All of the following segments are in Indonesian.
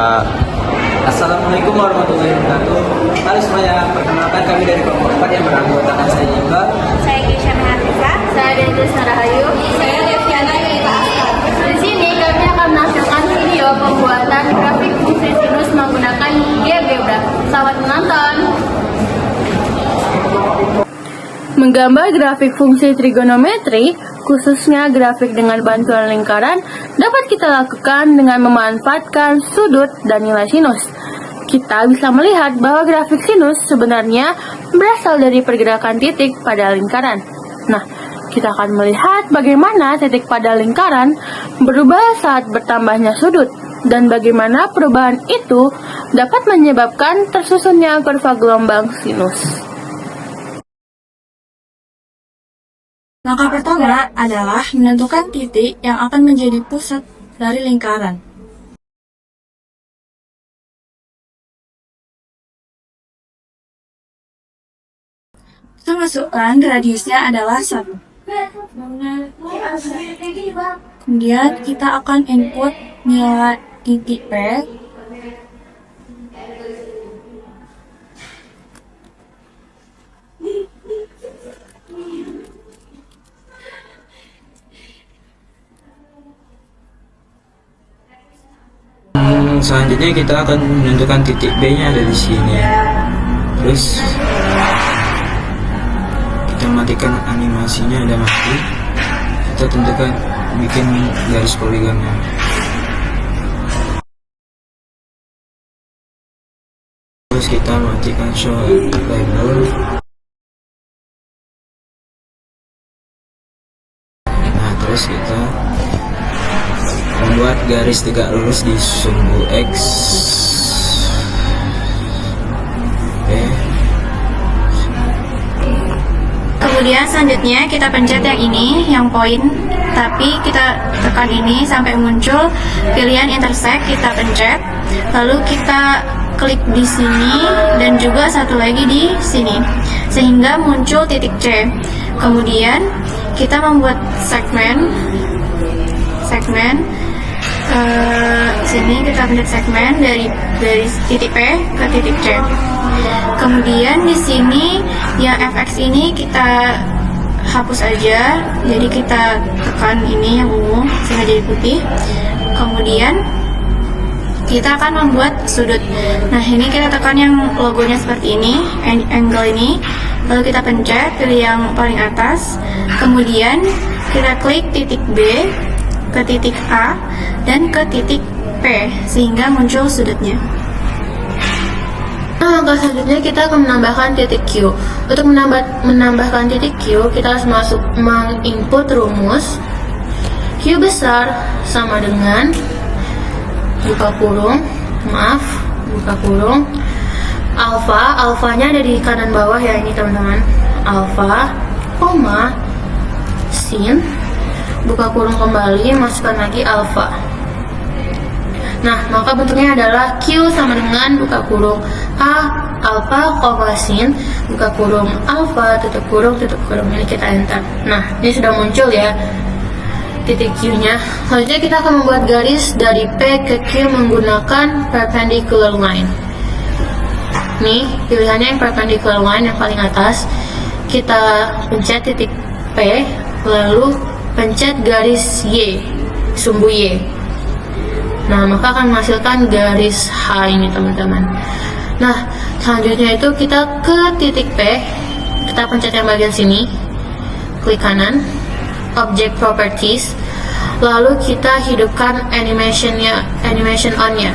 Assalamualaikum warahmatullahi wabarakatuh. Halo semuanya, perkenalkan kami dari kelompok 4 yang beranggotakan saya juga. Saya Keisha Mehatisa. Saya Dennis Narahayu. Saya Deviana Yunita Askar. Di sini kami akan menampilkan video pembuatan grafik fungsi sinus menggunakan GeoGebra. Selamat menonton. Menggambar grafik fungsi trigonometri, khususnya grafik dengan bantuan lingkaran, dapat kita lakukan dengan memanfaatkan sudut dan nilai sinus. Kita bisa melihat bahwa grafik sinus sebenarnya berasal dari pergerakan titik pada lingkaran. Nah, kita akan melihat bagaimana titik pada lingkaran berubah saat bertambahnya sudut, dan bagaimana perubahan itu dapat menyebabkan tersusunnya kurva gelombang sinus. Langkah pertama adalah menentukan titik yang akan menjadi pusat dari lingkaran. Kita masukkan radiusnya adalah 1. Kemudian kita akan input nilai titik P. Selanjutnya kita akan menentukan titik B-nya ada di sini. Terus kita matikan animasinya, ada mati. Kita tentukan bikin garis poligonnya. Terus kita matikan show label. Nah, terus kita membuat garis tegak lurus di sumbu X. Oke. Kemudian selanjutnya kita pencet yang ini, yang poin, tapi kita tekan ini sampai muncul pilihan intersect, kita pencet, lalu kita klik di sini dan juga satu lagi di sini, sehingga muncul titik C. Kemudian kita membuat segmen sini kita pencet segmen dari titik P ke titik C. Kemudian di sini yang fx ini kita hapus aja, jadi kita tekan ini yang ungu sehingga jadi putih. Kemudian kita akan membuat sudut. Nah, ini kita tekan yang logonya seperti ini, angle ini, lalu kita pencet pilih yang paling atas. Kemudian kita klik titik B ke titik A dan ke titik P sehingga muncul sudutnya. Nah, langkah selanjutnya kita akan menambahkan titik Q. Untuk menambahkan titik Q, kita harus menginput rumus Q besar sama dengan buka kurung alfanya ada di kanan bawah ya, ini teman-teman, alfa, koma, sin, buka kurung kembali, masukkan lagi alfa. Nah, maka bentuknya adalah Q sama dengan buka kurung A, alfa, koma, sin, buka kurung alfa, tutup kurung. Ini kita enter. Nah, ini sudah muncul ya titik Q-nya. Selanjutnya kita akan membuat garis dari P ke Q menggunakan perpendicular line. Nih, pilihannya yang perpendicular line yang paling atas. Kita pencet titik P, lalu pencet garis Y, sumbu Y. Nah, maka akan menghasilkan garis H ini teman-teman. Nah, selanjutnya itu kita ke titik P, kita pencet yang bagian sini, klik kanan, object properties, lalu kita hidupkan animation on-nya,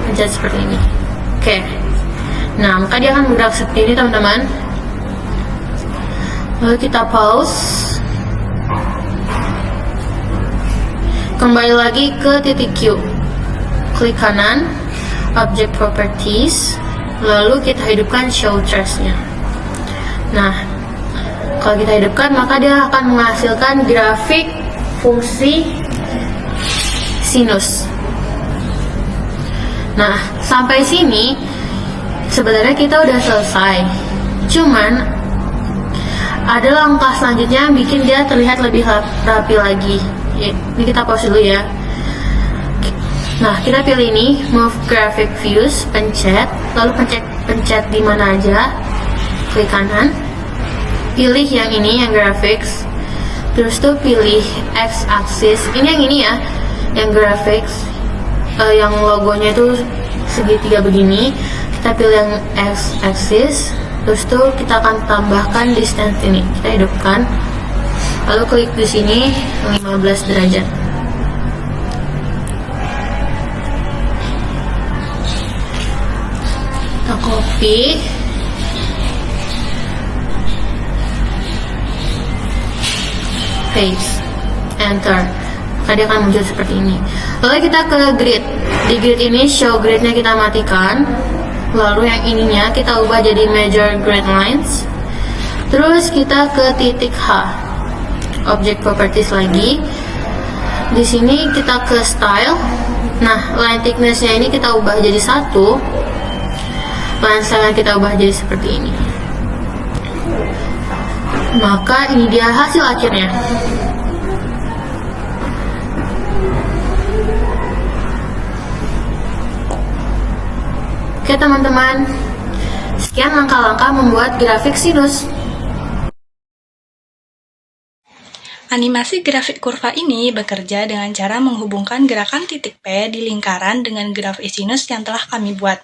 pencet seperti ini. Oke. Nah, maka dia akan bergerak seperti ini teman-teman. Lalu kita pause. Kembali lagi ke titik Q, klik kanan, object properties, lalu kita hidupkan show trace-nya. Nah, kalau kita hidupkan maka dia akan menghasilkan grafik fungsi sinus. Nah, sampai sini sebenarnya kita udah selesai. Cuman ada langkah selanjutnya yang bikin dia terlihat lebih rapi lagi. Ini kita pause dulu ya. Nah, kita pilih ini, move graphic views, pencet, lalu pencet di mana aja, klik kanan, pilih yang ini, yang graphics, terus tuh pilih X axis, ini yang ini ya, yang graphics, yang logonya itu segitiga begini, kita pilih yang X axis, terus tuh kita akan tambahkan distance ini, kita hidupkan, lalu klik di sini 15 derajat. Kita copy, paste, enter, maka dia akan muncul seperti ini. Lalu kita ke grid. Di grid ini show gridnya kita matikan, lalu yang ininya kita ubah jadi major grid lines. Terus kita ke titik H, object properties lagi. Di sini kita ke style. Nah, line thicknessnya ini kita ubah jadi 1. Line style kita ubah jadi seperti ini. Maka ini dia hasil akhirnya. Oke teman-teman, sekian langkah-langkah membuat grafik sinus. Animasi grafik kurva ini bekerja dengan cara menghubungkan gerakan titik P di lingkaran dengan grafik sinus yang telah kami buat.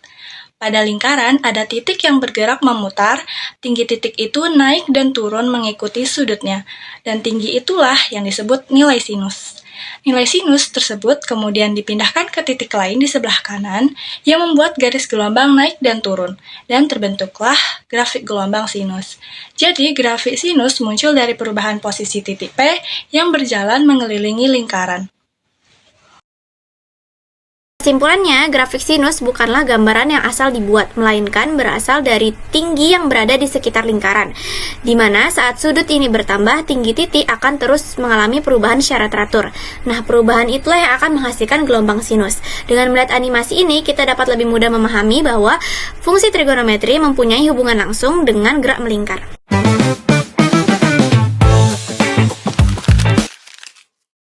Pada lingkaran, ada titik yang bergerak memutar, tinggi titik itu naik dan turun mengikuti sudutnya, dan tinggi itulah yang disebut nilai sinus. Nilai sinus tersebut kemudian dipindahkan ke titik lain di sebelah kanan yang membuat garis gelombang naik dan turun, dan terbentuklah grafik gelombang sinus. Jadi, grafik sinus muncul dari perubahan posisi titik P yang berjalan mengelilingi lingkaran. Kesimpulannya, grafik sinus bukanlah gambaran yang asal dibuat, melainkan berasal dari tinggi yang berada di sekitar lingkaran, di mana saat sudut ini bertambah, tinggi titik akan terus mengalami perubahan secara teratur. Nah, perubahan itulah yang akan menghasilkan gelombang sinus. Dengan melihat animasi ini, kita dapat lebih mudah memahami bahwa fungsi trigonometri mempunyai hubungan langsung dengan gerak melingkar.